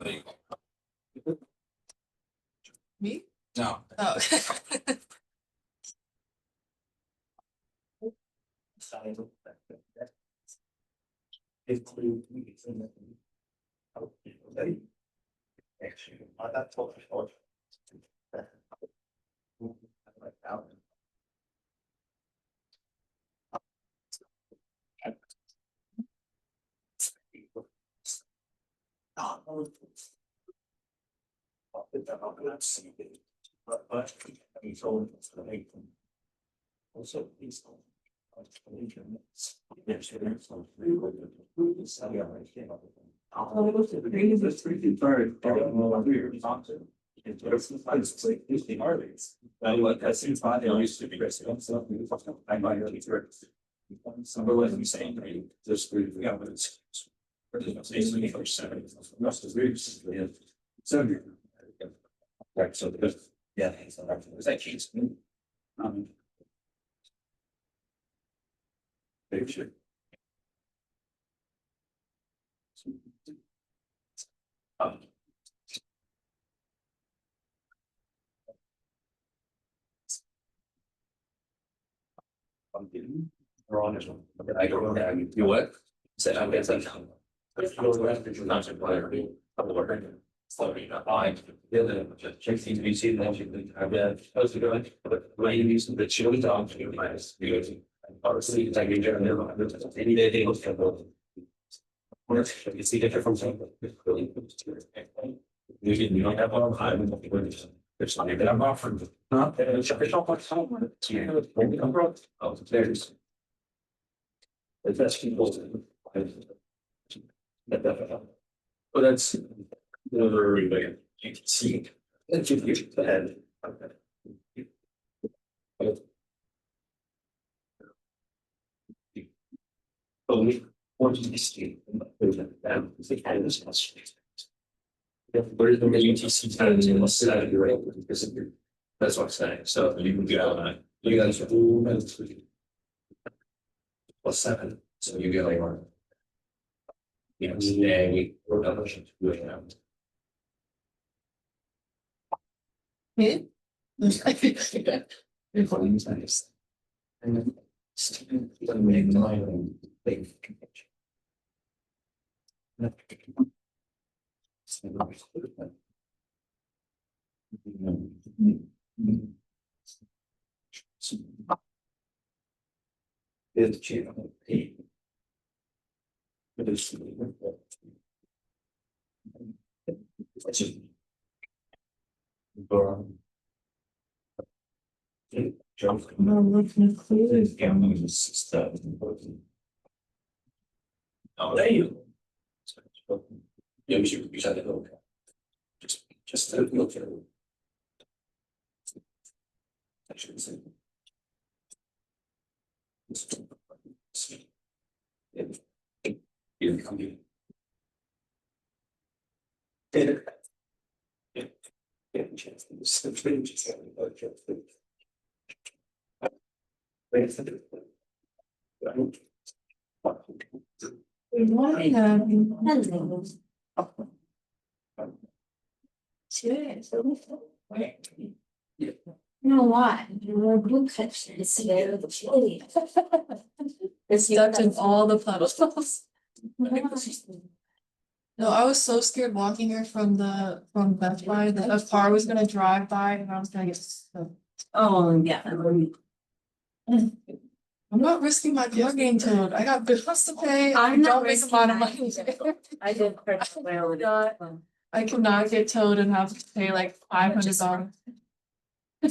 There you go. Me? No. Oh. Also, please. Right, so there's, yeah, so there's that case. Picture. We're on this one. I don't know how you do what? Said I'm gonna say. Chasing to be seen, then you have been supposed to go in, but when you use the chili dog, you might you obviously you take your any day they look at the. You see different from something. You don't have one time. There's something that I'm offering. Not that it's official, but someone. Oh, there's. The best people. But that's another way you can see. That's just the head. Only one to see. Where's the UTC times in the Saturday, right? That's what I'm saying. So you can go, you guys are plus 7. So you get like one. You know, today we're not pushing to do it now. Me? Everyone's nice. And then Stephen doesn't make the line big. It's cheap. But it's oh, there you go. Yeah, we should use that. Just look at it. I should say. Yeah, come here. Yeah, chance to just Good morning. Hello. Serious. Yeah. You know what? Your blue fish is very chilly. It's stuck in all the puddles. No, I was so scared walking here from Best Buy that a car was gonna drive by and I was gonna get stuck. Oh, yeah. I'm not risking my car getting towed. I got bills to pay. I I'm not don't make a lot of money. I did God. I cannot get towed and have to pay like $500. I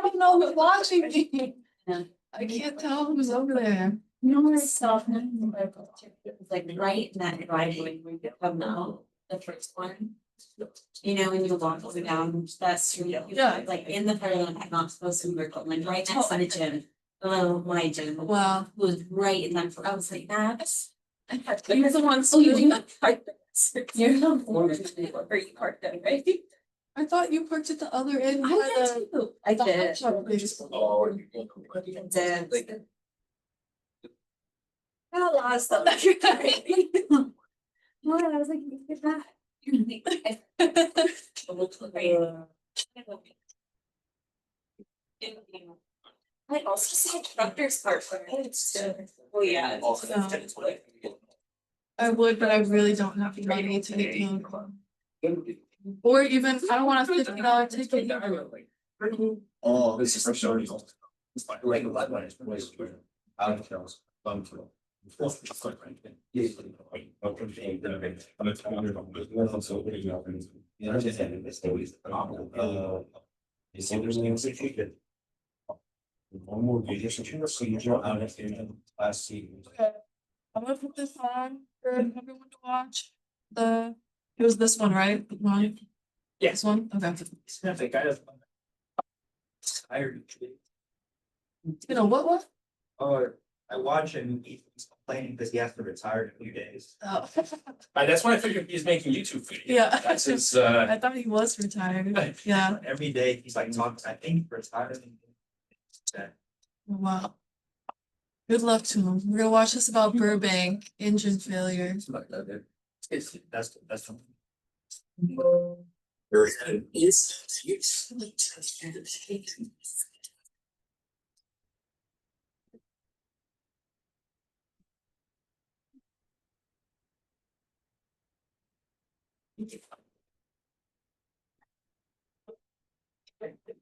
don't know who's watching me. Yeah. I can't tell who's over there. You know, it's soft, like right in that driveway where you come out, the first one. You know, when you walk down that street, Yeah. like in the parallel, I'm not supposed to be working, like right next to the gym. Oh, my gym. Wow. Was right in that, I was like, that's. You're the one you parked. You're the one where you parked it, right? I thought you parked at the other end. I by did too. I the did. hot shop place. Oh, Did. Got lost on that. What? I was like, look at that. I also saw truckers park for it. Oh, yeah. I would, but I really don't have the money to get in. Or even, I don't want a $50 ticket. Oh, this is for sure. It's like a lot of it's out of kills, bum kill. Yeah. You understand, it's always phenomenal. You see, there's things that you could. One more video, so you draw out of the last season. Okay, I'm gonna put this on for everyone to watch. It was this one, right? The one? Yes. This one, okay. I think I have. Tired. You know, what? I watch him, he's complaining because he has to retire in a few days. Oh, That's why I figured he's making YouTube videos. yeah. That's his, I thought he was retired, yeah, Every day he's like talking, I think retiring. wow. Good luck to him. We're gonna watch this about Burbank engine failure. That's. Very good.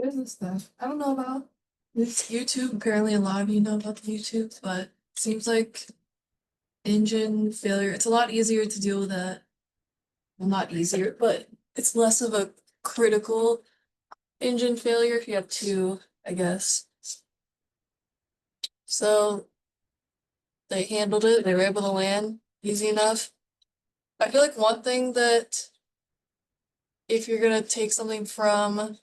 business stuff. I don't know about this YouTube. Apparently, a lot of you know about the YouTube, but it seems like engine failure. It's a lot easier to deal with that. Well, not easier, but it's less of a critical engine failure if you have two, I guess. So they handled it. They were able to land easy enough. I feel like one thing that if you're gonna take something from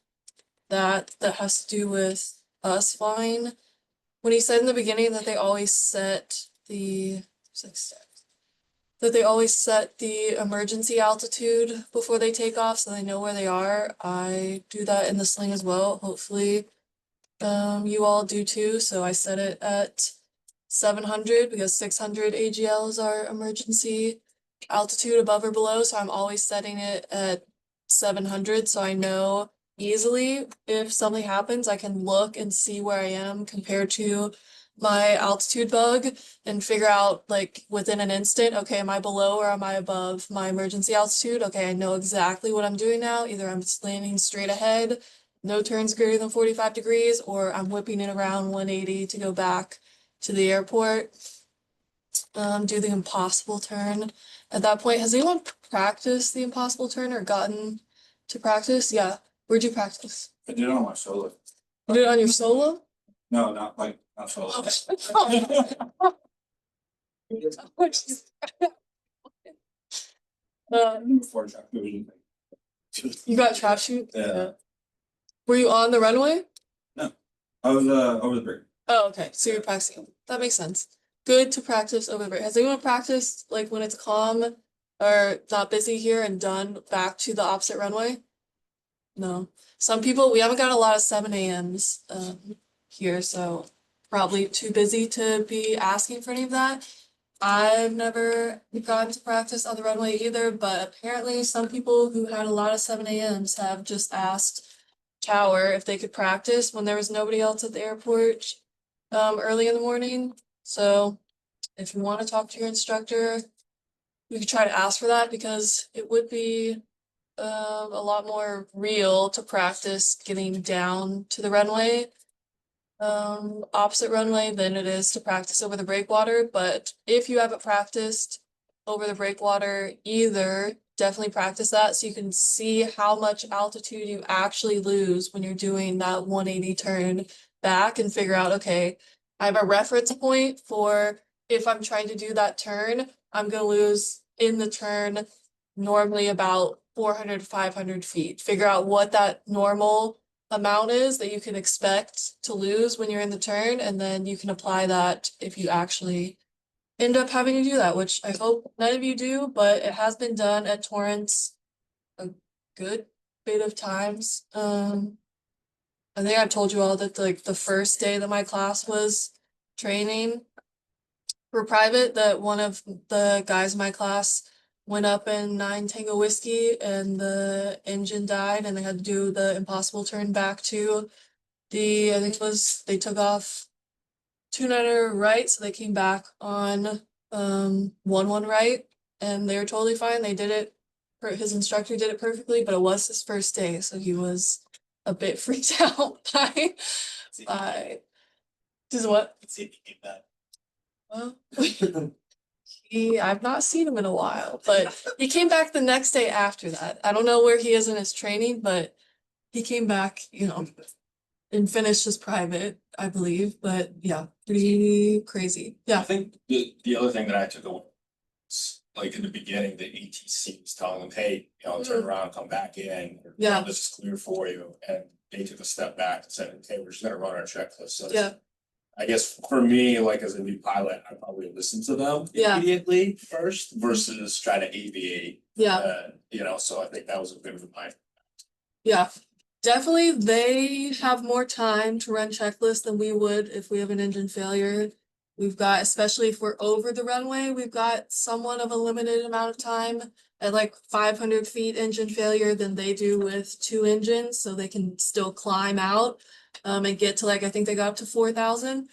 that has to do with us flying, when he said in the beginning that they always set the that they always set the emergency altitude before they take off so they know where they are. I do that in the sling as well. Hopefully, you all do too. So I set it at 700 because 600 AGL is our emergency altitude above or below. So I'm always setting it at 700 so I know easily if something happens, I can look and see where I am compared to my altitude bug and figure out like within an instant, okay, am I below or am I above my emergency altitude? Okay, I know exactly what I'm doing now. Either I'm landing straight ahead, no turns greater than 45 degrees, or I'm whipping it around 180 to go back to the airport. Do the impossible turn. At that point, has anyone practiced the impossible turn or gotten to practice? Yeah. Where'd you practice? I did it on my solo. You did it on your solo? No, not solo. Before track division. You got trap shoot? Yeah. Were you on the runway? I was over the break. Oh, okay. So you're practicing. That makes sense. Good to practice over the break. Has anyone practiced like when it's calm or not busy here and done back to the opposite runway? No. Some people, we haven't got a lot of 7 a.m.s here, so probably too busy to be asking for any of that. I've never gotten to practice on the runway either, but apparently some people who had a lot of 7 a.m.s have just asked Tower if they could practice when there was nobody else at the airport early in the morning. So if you want to talk to your instructor, you could try to ask for that because it would be a lot more real to practice getting down to the runway, opposite runway than it is to practice over the breakwater. But if you haven't practiced over the breakwater either, definitely practice that so you can see how much altitude you actually lose when you're doing that 180 turn back and figure out, okay, I have a reference point for if I'm trying to do that turn, I'm gonna lose in the turn normally about 400 to 500 feet. Figure out what that normal amount is that you can expect to lose when you're in the turn, and then you can apply that if you actually end up having to do that, which I hope none of you do, but it has been done at Torrance a good bit of times. I think I've told you all that like the first day that my class was training for private, that one of the guys in my class went up in 9 Tango Whiskey and the engine died and they had to do the impossible turn back to the, I think it was, they took off 29er right, so they came back on 1-1 right, and they were totally fine. They did it, his instructor did it perfectly, but it was his first day, so he was a bit freaked out by just what? See if you get that. Well, I've not seen him in a while, but he came back the next day after that. I don't know where he is in his training, but he came back, and finished his private, I believe, but yeah, pretty crazy. I Yeah, think the other thing that I took away, was, like in the beginning, the ATC was telling them, hey, turn around, come back in. Or, Yeah. This is clear for you. And they took a step back and said, okay, we're just gonna run our checklist. So yeah, I guess for me, like as a new pilot, I probably listen to them Yeah. immediately first versus try to aviate. yeah, So I think that was a bit of a mind. yeah. Definitely, they have more time to run checklists than we would if we have an engine failure. We've got, especially if we're over the runway, we've got somewhat of a limited amount of time at like 500 feet engine failure than they do with 2 engines, so they can still climb out and get to like, I think they got up to 4,000.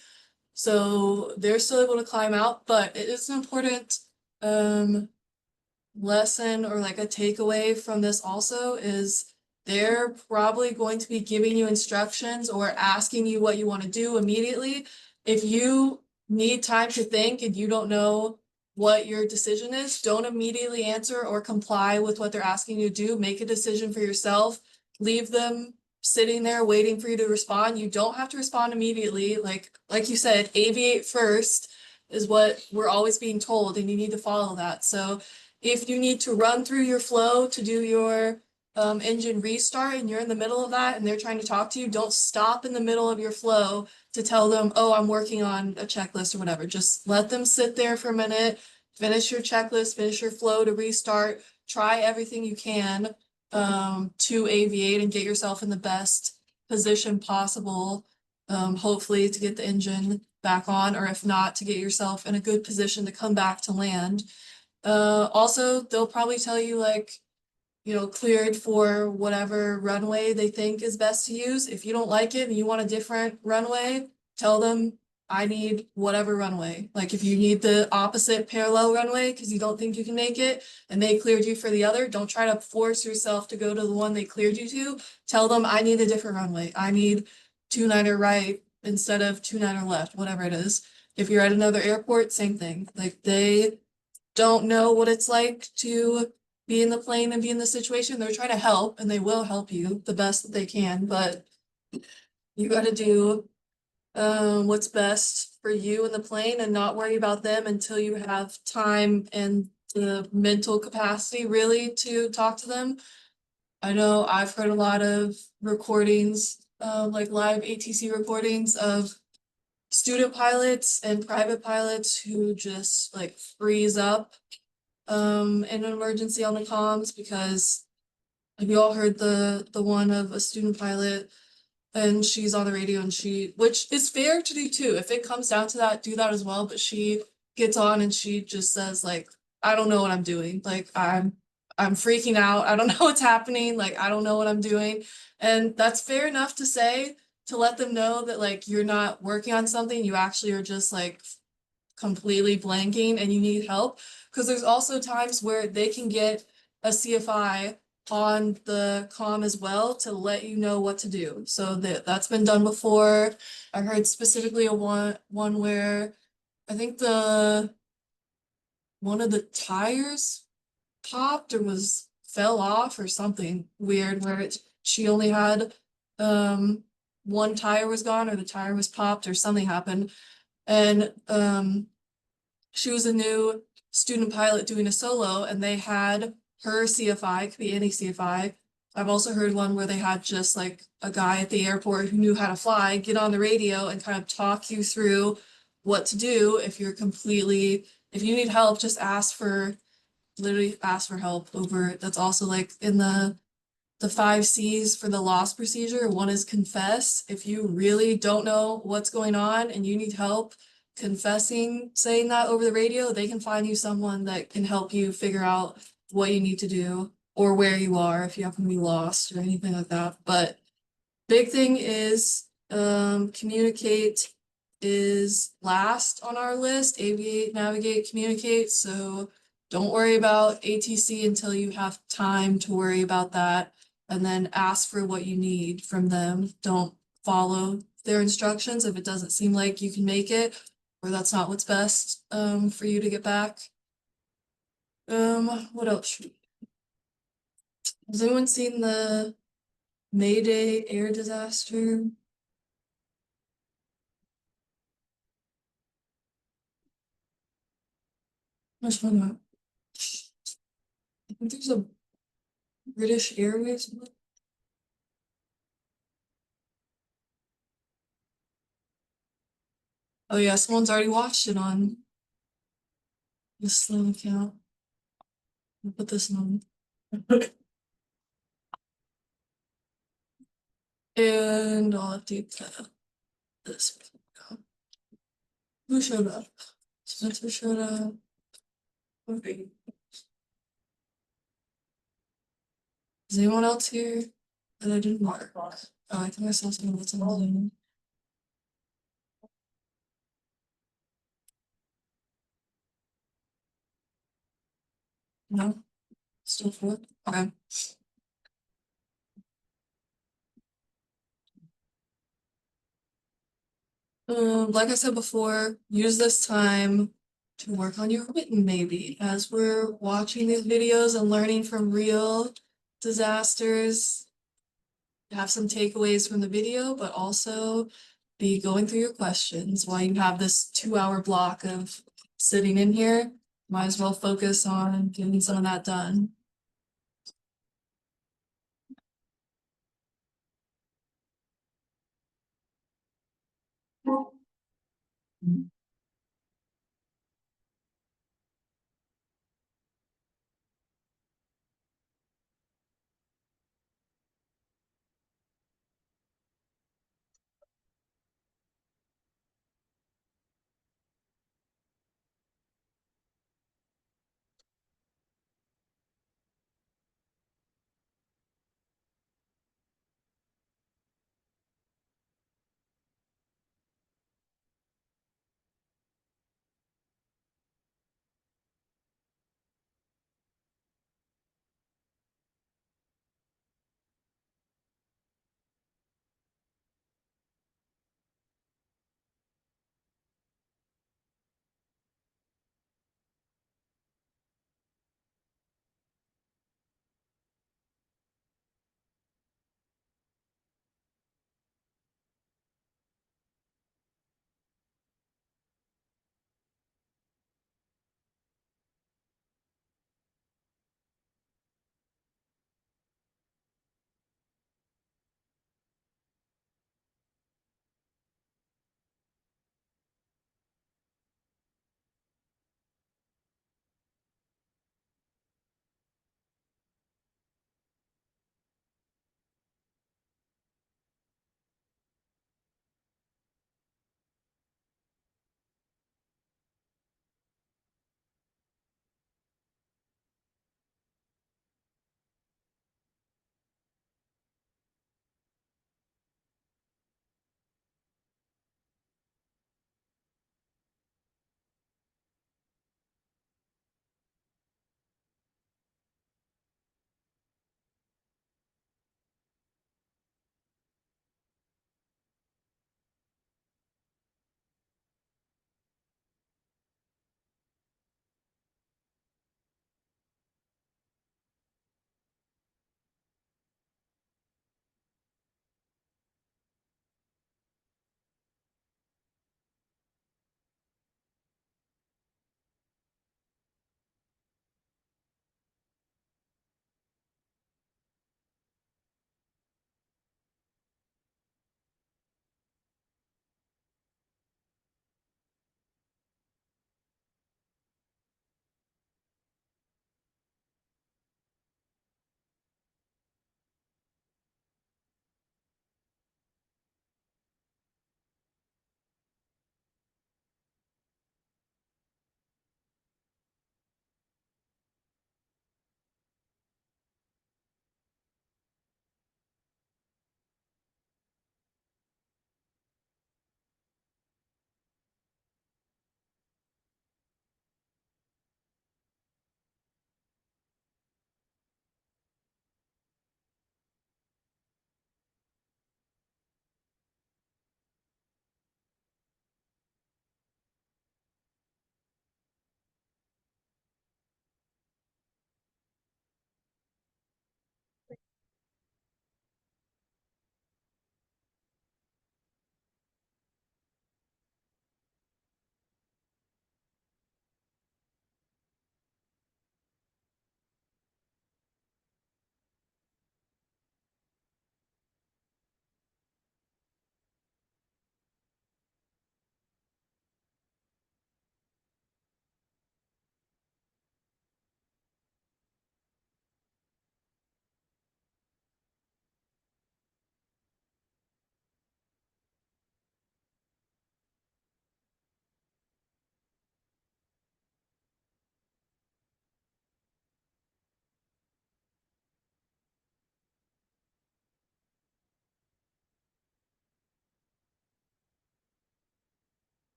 So they're still able to climb out, but it is an important lesson or like a takeaway from this also is they're probably going to be giving you instructions or asking you what you want to do immediately. If you need time to think and you don't know what your decision is, don't immediately answer or comply with what they're asking you to do. Make a decision for yourself. Leave them sitting there waiting for you to respond. You don't have to respond immediately. Like you said, aviate first is what we're always being told, and you need to follow that. So if you need to run through your flow to do your engine restart and you're in the middle of that and they're trying to talk to you, don't stop in the middle of your flow to tell them, oh, I'm working on a checklist or whatever. Just let them sit there for a minute, finish your checklist, finish your flow to restart, try everything you can to aviate and get yourself in the best position possible, hopefully to get the engine back on, or if not, to get yourself in a good position to come back to land. Also, they'll probably tell you like, cleared for whatever runway they think is best to use. If you don't like it and you want a different runway, tell them I need whatever runway. Like if you need the opposite parallel runway because you don't think you can make it and they cleared you for the other, don't try to force yourself to go to the one they cleared you to. Tell them I need a different runway. I need 29er right instead of 29er left, whatever it is. If you're at another airport, same thing. Like they don't know what it's like to be in the plane and be in the situation. They're trying to help and they will help you the best that they can, but you gotta do what's best for you in the plane and not worry about them until you have time and the mental capacity really to talk to them. I know I've heard a lot of recordings, like live ATC recordings of student pilots and private pilots who just like freeze up in an emergency on the comms, because have you all heard the one of a student pilot and she's on the radio and which is fair to do too, if it comes down to that, do that as well, but she gets on and she just says like, I don't know what I'm doing, like I'm freaking out, I don't know what's happening, like I don't know what I'm doing. And that's fair enough to say, to let them know that like you're not working on something, you actually are just like completely blanking and you need help. Because there's also times where they can get a CFI on the comm as well to let you know what to do. So that's been done before. I heard specifically one where I think one of the tires popped or fell off or something weird, where she only had one tire was gone or the tire was popped or something happened. And she was a new student pilot doing a solo and they had her CFI, could be any CFI. I've also heard one where they had just like a guy at the airport who knew how to fly, get on the radio and kind of talk you through what to do. If you need help, just literally ask for help over. That's also like in the 5 C's for the loss procedure. One is confess. If you really don't know what's going on and you need help confessing, saying that over the radio, they can find you someone that can help you figure out what you need to do or where you are if you happen to be lost or anything like that. But big thing is communicate is last on our list. Aviate, navigate, communicate. So don't worry about ATC until you have time to worry about that, and then ask for what you need from them. Don't follow their instructions if it doesn't seem like you can make it or that's not what's best for you to get back. What else? Has anyone seen the Mayday air disaster? Which one? I think there's a British Airways one. Oh yeah, someone's already watched it on the Slim account. I'll put this on. And I'll update this. Who showed up? Spencer showed up. Okay. Is anyone else here that I didn't mark? Oh, I think I saw someone that's on the Zoom. No? Still for it? Okay. Like I said before, use this time to work on your written maybe, as we're watching these videos and learning from real disasters. Have some takeaways from the video, but also be going through your questions while you have this 2-hour block of sitting in here. Might as well focus on getting some of that done.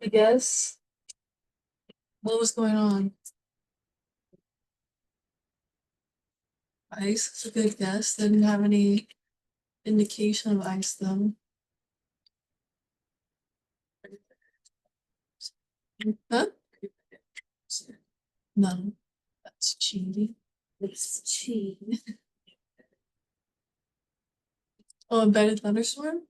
I guess. What was going on? Ice is a good guess. They didn't have any indication of ice though. Huh? No, that's cheating. It's cheating. Oh, embedded thunderstorm?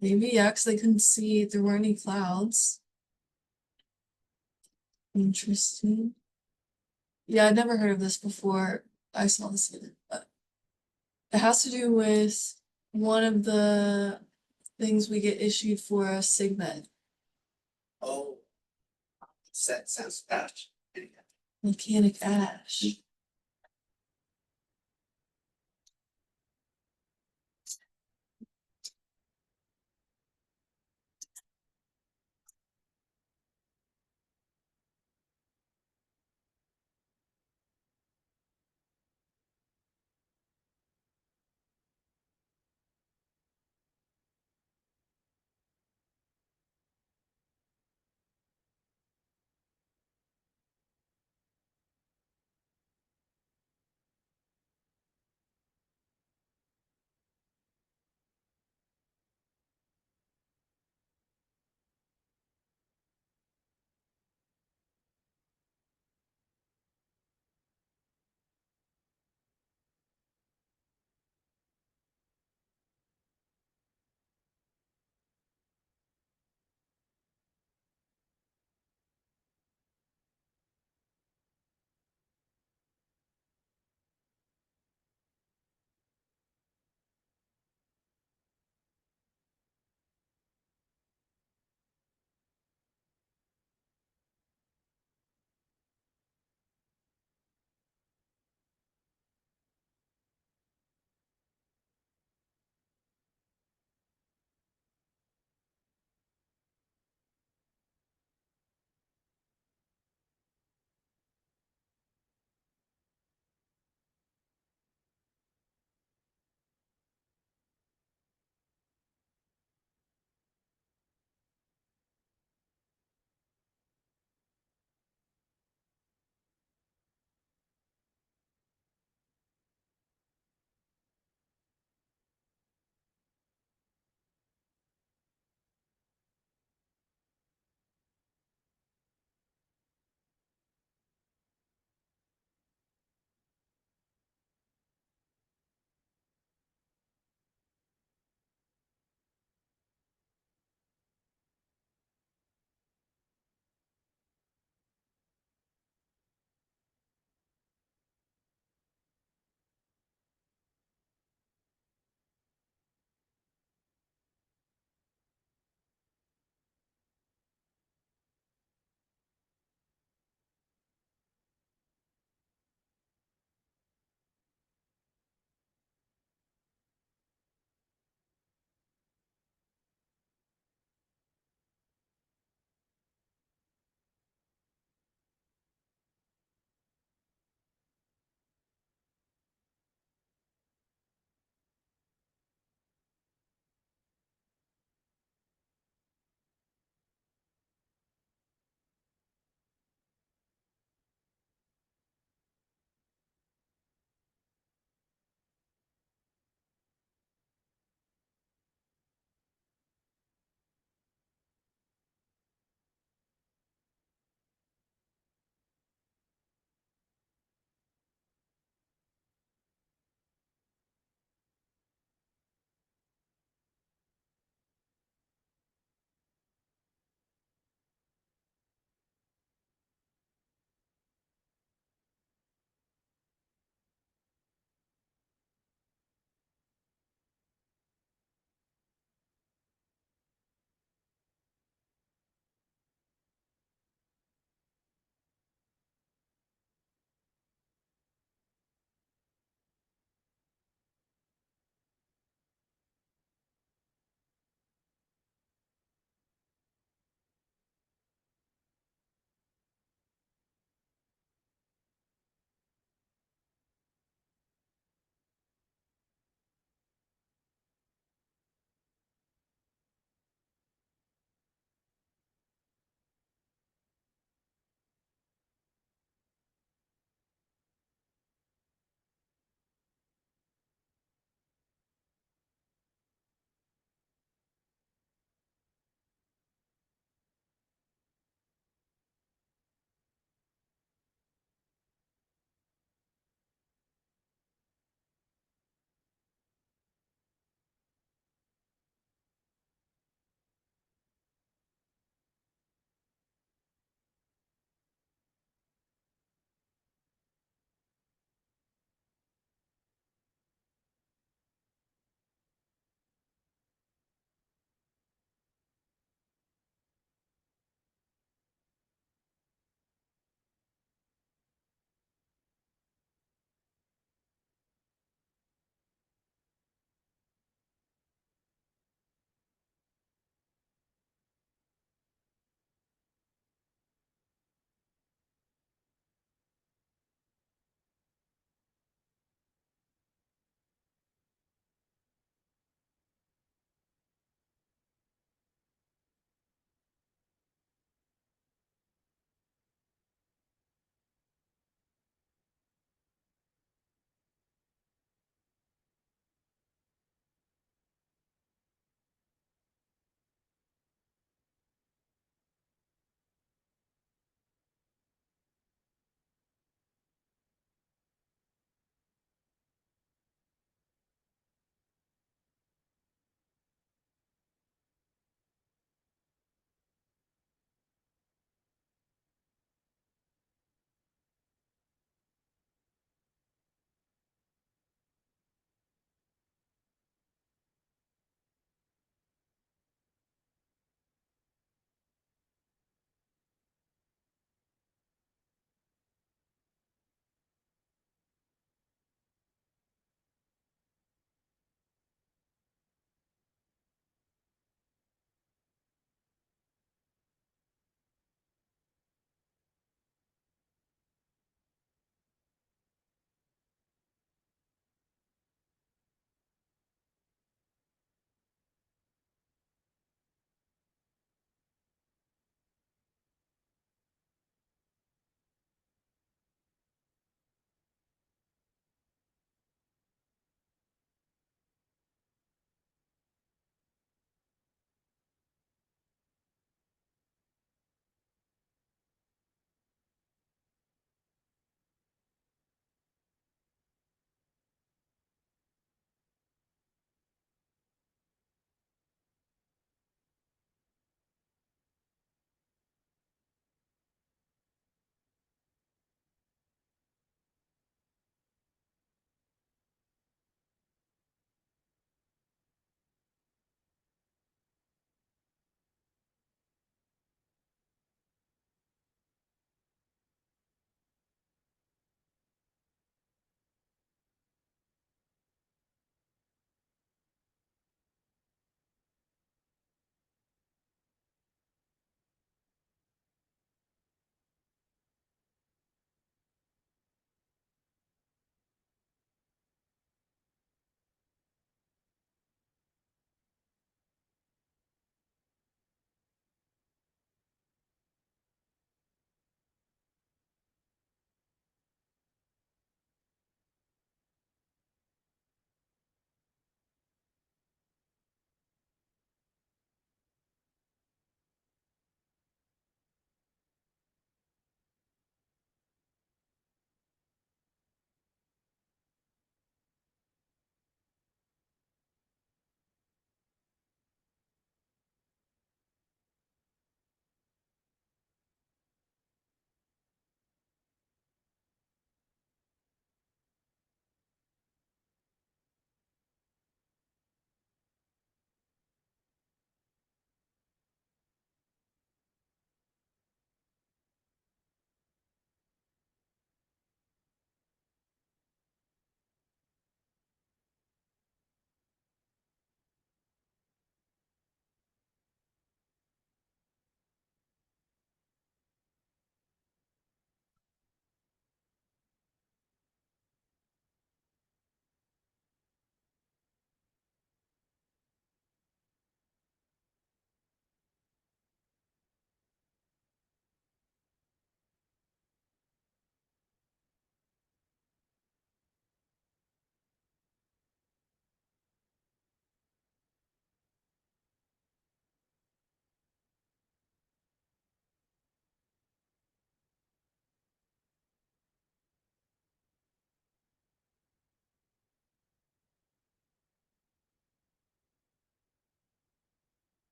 Maybe, yeah, because they couldn't see, there weren't any clouds. Interesting. Yeah, I'd never heard of this before. I saw this either, but it has to do with one of the things we get issued for a SIGMED, Oh. That sounds bad. volcanic ash.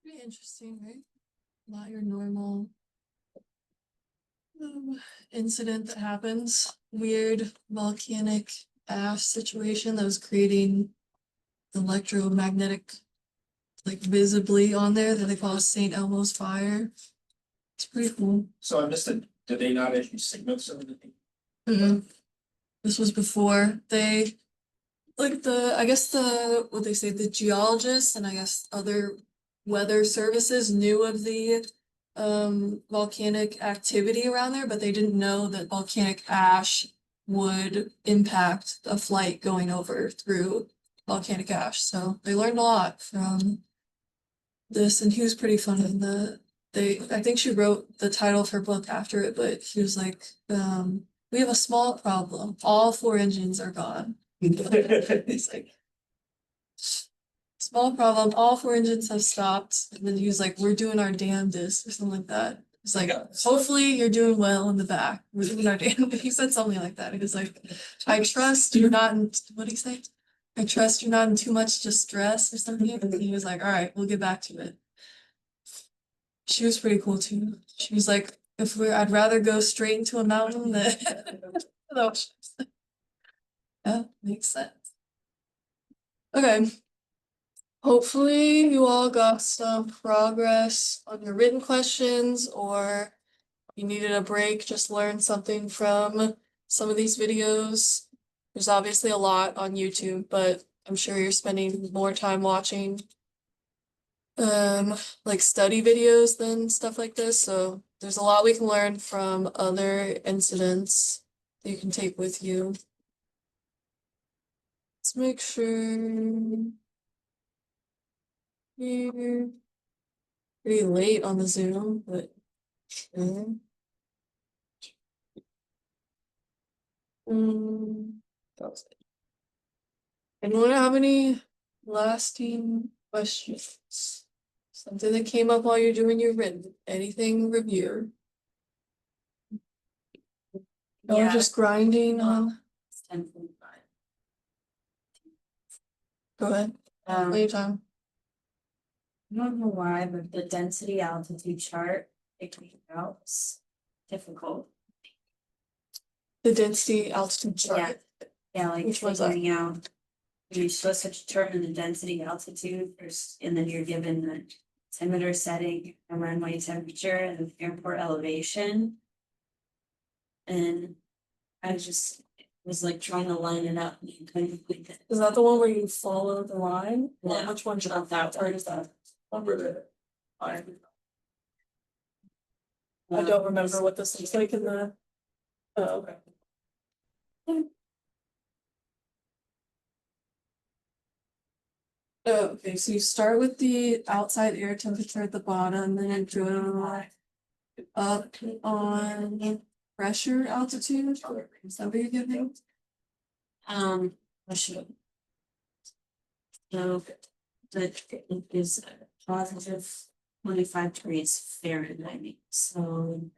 Pretty interesting, right? Not your normal incident that happens. Weird volcanic ash situation that was creating electromagnetic, like visibly on there that they call St. Elmo's fire. It's pretty cool. So I missed it, did they not issue signals or anything? This was before they, like I guess what they say, the geologists and I guess other weather services knew of the volcanic activity around there, but they didn't know that volcanic ash would impact a flight going over through volcanic ash. So they learned a lot from this, and he was pretty funny in I think she wrote the title of her book after it, but he was like, we have a small problem. All 4 engines are gone. He's like, small problem, all 4 engines have stopped. And then he was like, we're doing our damnedest or something like that. It's like, hopefully you're doing well in the back. We're doing our damnedest. He said something like that. He was like, I trust you're not in, what did he say? I trust you're not in too much distress or something. And he was like, all right, we'll get back to it. She was pretty cool too. She was like, I'd rather go straight into a mountain than the ocean. Yeah, makes sense. Okay. Hopefully you all got some progress on your written questions, or you needed a break, just learn something from some of these videos. There's obviously a lot on YouTube, but I'm sure you're spending more time watching like study videos than stuff like this. So there's a lot we can learn from other incidents that you can take with you. Let's make sure here. Pretty late on the Zoom, but sure. That was it. Anyone have any lasting questions? Something that came up while you're doing your written, anything review? Or Yeah. just grinding on? It's 10:45. Go ahead, play your time. I don't know why, but the density altitude chart, it came out was difficult. The density altitude chart. Yeah, like Which one's that? figuring out. You're supposed to determine the density altitude first, and then you're given the altimeter setting, the runway temperature, and the airport elevation. And I just was like trying to line it up and couldn't complete it. Is that the one where you follow the line? Or No. which one's Not that or one. is that? I don't remember what this looks like in the. Oh, okay. Oh, okay, so you start with the outside air temperature at the bottom, then you go up on pressure altitude. Is that what you're giving? I should. So that is positive 25 degrees Fahrenheit, so.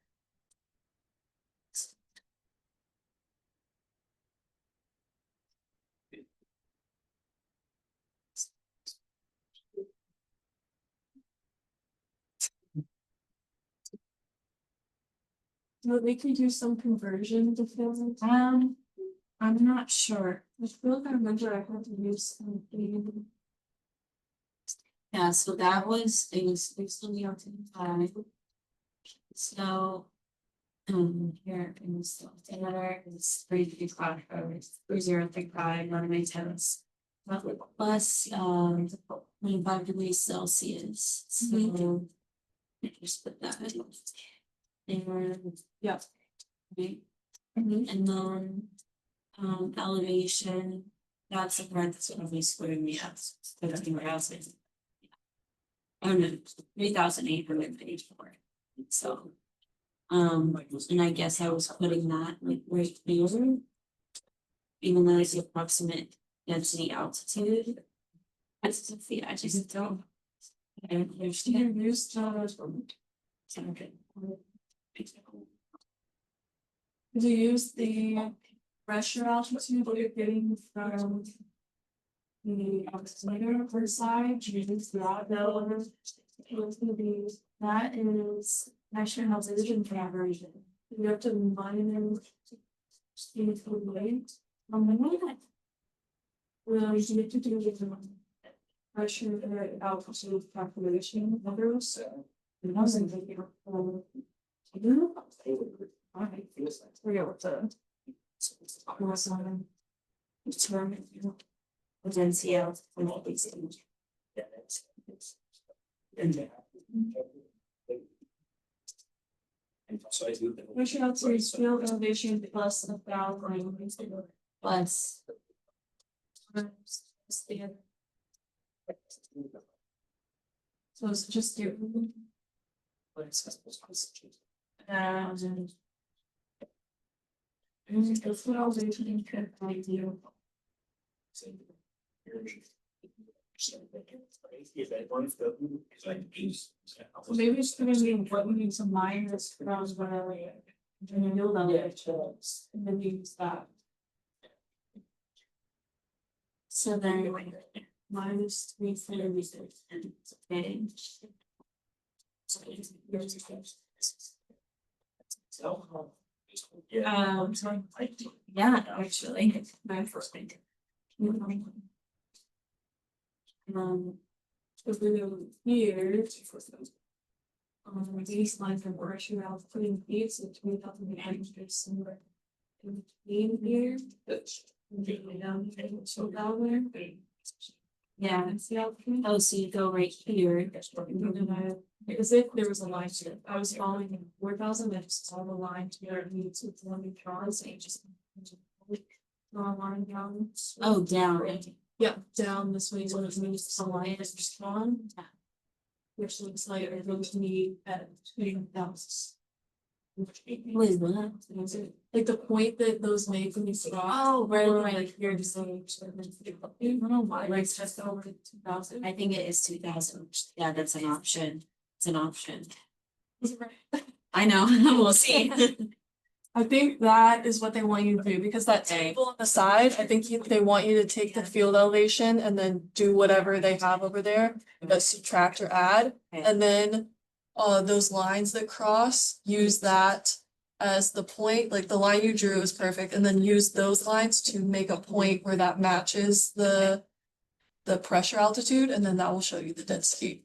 Will they could do some conversion to film? I'm not sure. I feel like I remember I had to use something. Yeah, so that was, it was based on the altimeter. So. Here in the altimeter is 335, 3035, runway temps. Plus, 25 degrees Celsius, so. Just put that in. And, Yeah. right, and then, elevation, that's the part that's gonna be squaring me up, so that's anywhere else. Oh no, 3,884, so. And I guess I was putting that like right there. Even though it's the approximate density altitude. That's the feet, I just don't. I don't understand. Did you use the pressure altitude that you're getting from the altimeter per side? Did you use that? No. It's gonna be, that is national health vision collaboration. You have to monitor. Students who wait on the moment. Well, you need to do with the pressure altitude calculation numbers. It wasn't like you know, I forget what the. Was on. Determine, you know. The density of all these things. Yeah, it's. Pressure altitude field elevation plus the ground line plus. So it's just do. And. That's what I'll do to the idea. Maybe it's gonna be what we need some minus rounds whatever. And then you'll know it, and then use that. So then minus 336 and okay. Yeah, actually, my first thing. So here. These lines from pressure out putting these in 2000 somewhere. In between here. Yeah. Oh, so you go right here. Because if there was a line to, I was following 4,000, I just saw the line to where it needs to let me draw, so you just. Draw a line down. Oh, down. Yeah, down this way, so it means the line is just drawn. Which looks like it goes to me at 20,000. Wait, what? Like the point that those make when you draw. Oh, right, like you're just saying. I don't know why, like it's just over 2,000. I think it is 2,000. Yeah, that's an option. It's an option. I know, we'll see. I think that is what they want you to do, because that table on the side, I think they want you to take the field elevation and then do whatever they have over there, but subtract or add, and then. Those lines that cross, use that as the point, like the line you drew is perfect, and then use those lines to make a point where that matches the. The pressure altitude, and then that will show you the density.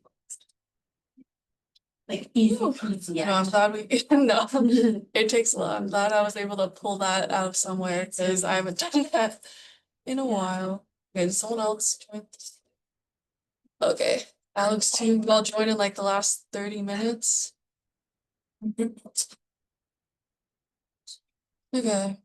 Like easy, No, I'm glad we, no, it takes a lot, I'm glad I was able to pull that out of somewhere, cause I haven't done that in a while. Okay, did someone else join? Okay, Alex, too, y'all join in like the last 30 minutes. Okay.